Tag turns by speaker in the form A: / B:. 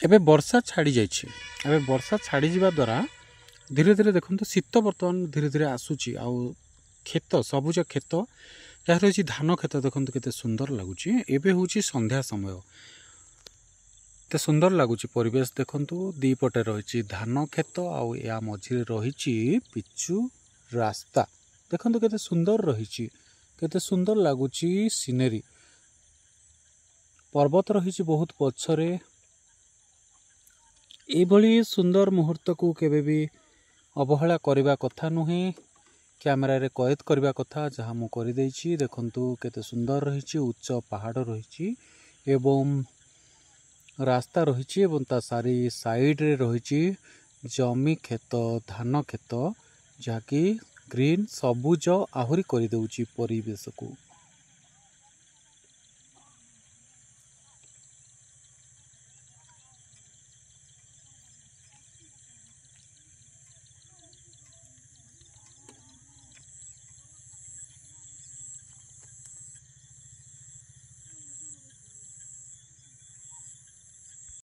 A: एबे वर्षा छाड़ी जाइए एबे वर्षा छाड़ी जा द्वारा धीरे धीरे देखो शीत बर्तमान धीरे धीरे आसूची आउ खेत सबुज खेत यह रही धान खेत देखो केते सुंदर लगुच एबे हूँ संध्या समय एत सुंदर लगुच परिवेश देखु दीपटे रही धान खेत आउ या मझे रही पिचु रास्ता देखो केते सुंदर रही केते सुंदर लगुच सीनेरी पर्वत रही बहुत पछरे एभली सुंदर मुहूर्त को केबे भी अवहेला करने कथा नुहे कैमेरा रे कैद करने कथा जहाँ मु कर देखु केते सुंदर रही उच्च पहाड़ रही एवं रास्ता रही ता सारी साइड रे रही जमी खेत धान खेत जहाँकि ग्रीन सबुज आहुरी कर परिवेश को।